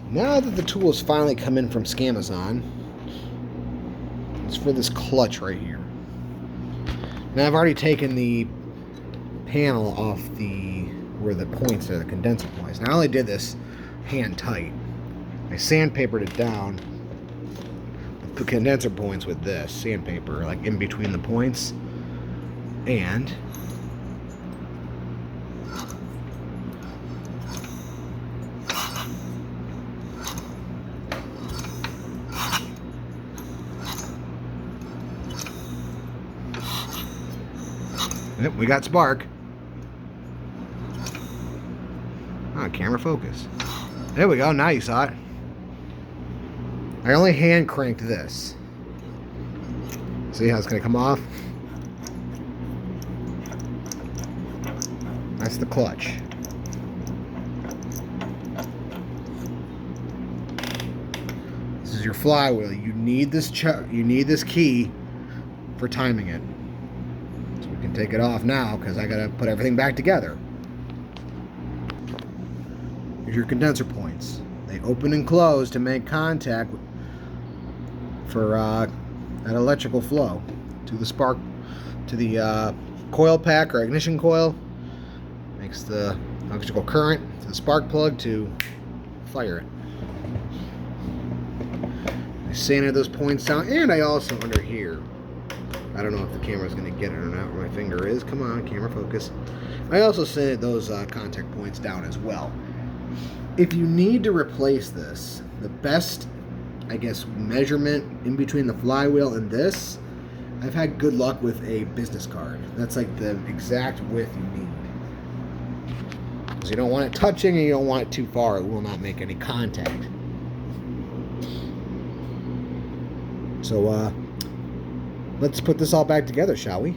Now that the tool has finally come in from Scamazon, it's for this clutch right here. Now I've already taken the panel off where the points are, the condenser points. Now I only did this hand tight. I sandpapered it down, the condenser points with this sandpaper, like in between the points, and yep, we got spark. Oh, camera focus. There we go, now you saw it. I only hand cranked this. See how it's gonna come off? That's the clutch. This is your flywheel. You need this key for timing it. So we can take it off now because I gotta put everything back together. Here's your condenser points. They open and close to make contact for that electrical flow to the spark, to the coil pack or ignition coil. Makes the electrical current to the spark plug to fire it. I sanded those points down, and I also under here, I don't know if the camera's going to get it or not where my finger is. Come on, camera focus. I also sanded those contact points down as well. If you need to replace this, the best, I guess, measurement in between the flywheel and this, I've had good luck with a business card. That's like the exact width you need. Because you don't want it touching and you don't want it too far. It will not make any contact. So, let's put this all back together, shall we?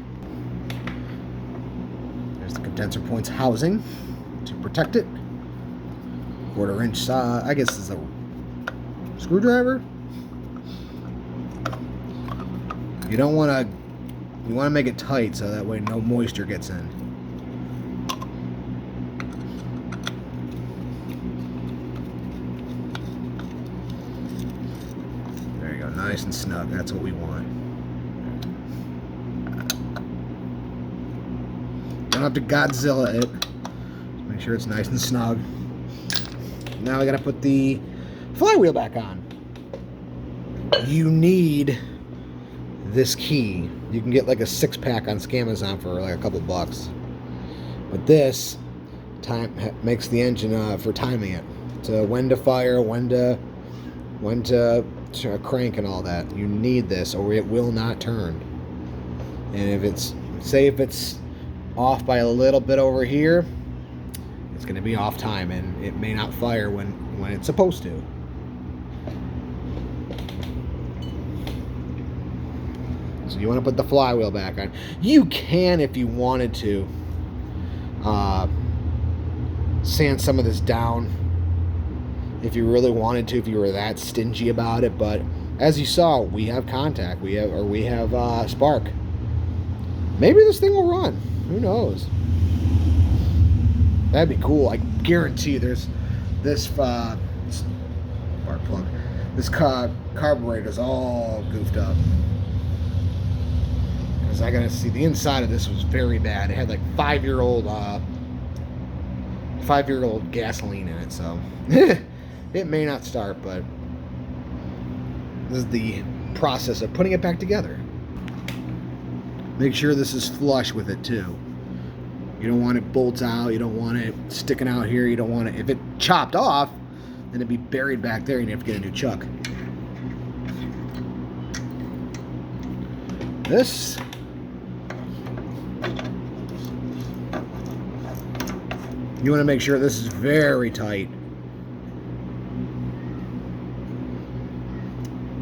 There's the condenser points housing to protect it. 1/4 inch, I guess is a screwdriver. You don't want to, you want to make it tight so that way no moisture gets in. There you go, nice and snug. That's what we want. Don't have to Godzilla it. Just make sure it's nice and snug. Now I gotta put the flywheel back on. You need this key. You can get like a 6-pack on Scamazon for like a couple bucks. But this makes the engine for timing it. So when to fire, when to crank and all that. You need this or it will not turn. And if it's, say if it's off by a little bit over here, it's going to be off time and it may not fire when it's supposed to. So you want to put the flywheel back on. You can, if you wanted to, sand some of this down if you really wanted to, if you were that stingy about it. But as you saw, we have contact. We have spark. Maybe this thing will run. Who knows? That'd be cool. I guarantee there's this spark plug. This carburetor's all goofed up. Because I gotta see, the inside of this was very bad. It had like 5-year-old gasoline in it, so it may not start, but this is the process of putting it back together. Make sure this is flush with it too. You don't want it bolts out. You don't want it sticking out here. You don't want it, if it chopped off, then it'd be buried back there and you have to get a new chuck. This, you want to make sure this is very tight.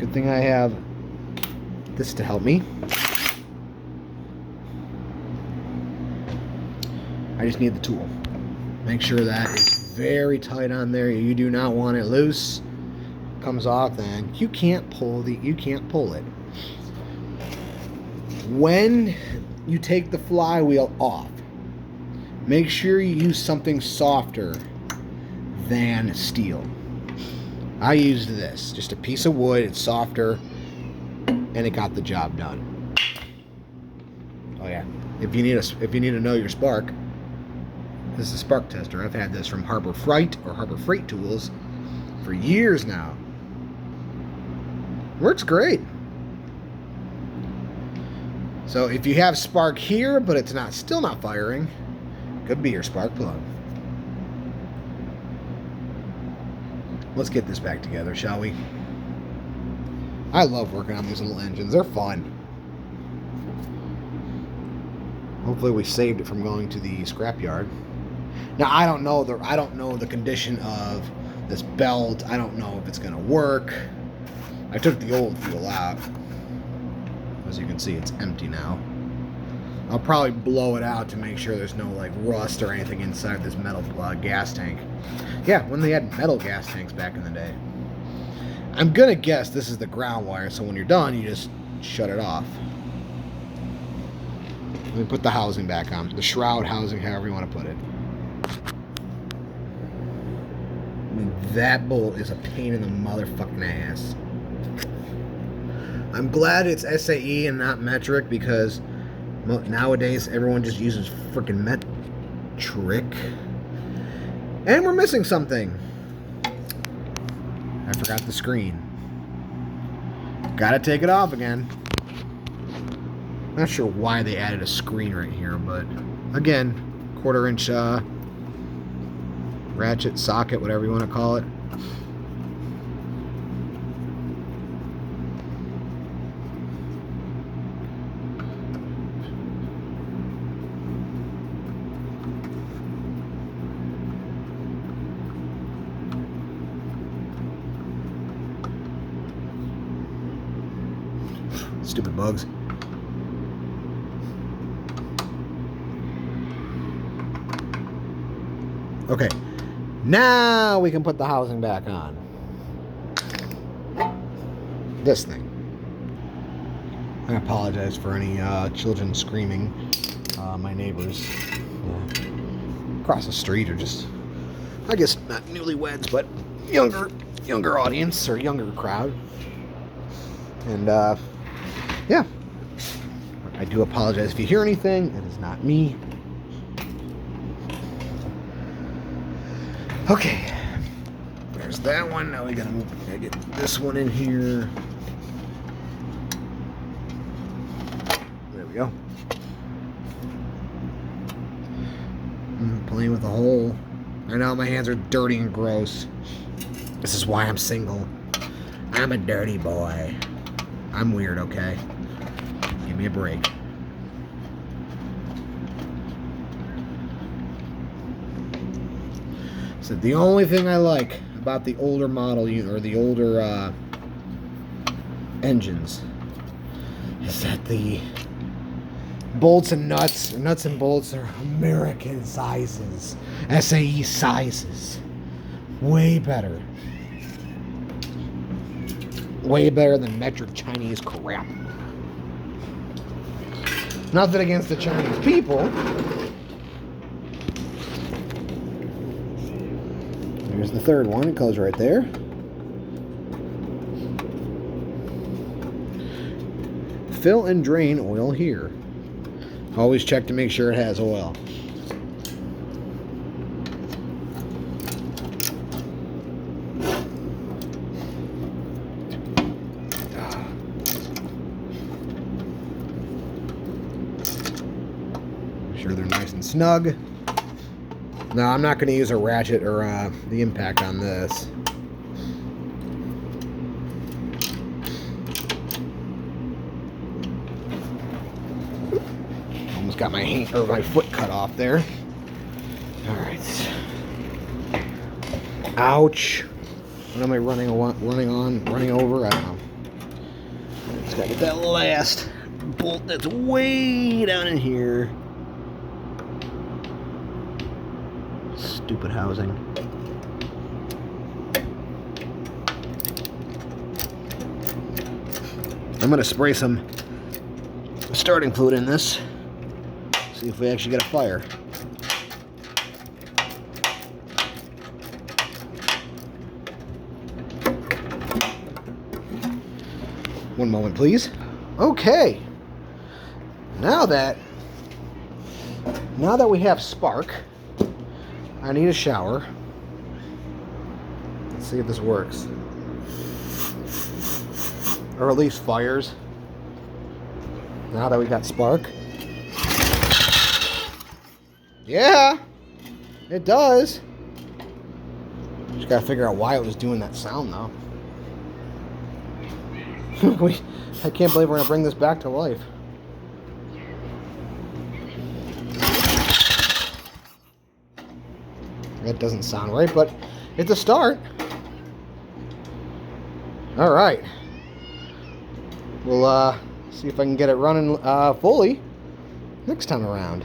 Good thing I have this to help me. I just need the tool. Make sure that it's very tight on there. You do not want it loose. Comes off, then you can't pull it. When you take the flywheel off, make sure you use something softer than steel. I used this, just a piece of wood. It's softer, and it got the job done. Oh yeah. If you need to know your spark, this is a spark tester. I've had this from Harbor Freight or Harbor Freight Tools for years now. Works great. So if you have spark here, but it's still not firing, could be your spark plug. Let's get this back together, shall we? I love working on these little engines. They're fun. Hopefully we saved it from going to the scrapyard. Now I don't know the condition of this belt. I don't know if it's gonna work. I took the old fuel out. As you can see, it's empty now. I'll probably blow it out to make sure there's no like rust or anything inside this metal gas tank. Yeah, when they had metal gas tanks back in the day. I'm gonna guess this is the ground wire, so when you're done, you just shut it off. Let me put the housing back on. The shroud housing, however you want to put it. I mean, that bolt is a pain in the motherfucking ass. I'm glad it's SAE and not metric, because nowadays everyone just uses freaking metric. And we're missing something. I forgot the screen. Gotta take it off again. Not sure why they added a screen right here, but again, 1/4 inch ratchet, socket, whatever you want to call it. Stupid bugs. Okay, now we can put the housing back on. This thing. I apologize for any children screaming. My neighbors across the street, or just, I guess not newlyweds, but younger audience or younger crowd. And yeah, I do apologize if you hear anything. It is not me. Okay, there's that one. Now we gotta get this one in here. There we go. I'm playing with the hole. I know my hands are dirty and gross. This is why I'm single. I'm a dirty boy. I'm weird, okay? Give me a break. So the only thing I like about the older model, or the older engines, is that the bolts and nuts and bolts are American sizes, SAE sizes. Way better. Way better than metric Chinese crap. Nothing against the Chinese people. Here's the third one. It goes right there. Fill and drain oil here. Always check to make sure it has oil. Make sure they're nice and snug. No, I'm not going to use a ratchet or the impact on this. Almost got my hand or my foot cut off there. All right. Ouch. What am I running over? I don't know. Just got to get that last bolt that's way down in here. Stupid housing. I'm gonna spray some starting fluid in this. See if we actually get a fire. One moment, please. Okay. Now that we have spark, I need a shower. Let's see if this works. Or at least fires. Now that we got spark. Yeah, it does. Just gotta figure out why it was doing that sound though. I can't believe we're gonna bring this back to life. That doesn't sound right, but it's a start. All right. We'll see if I can get it running fully next time around.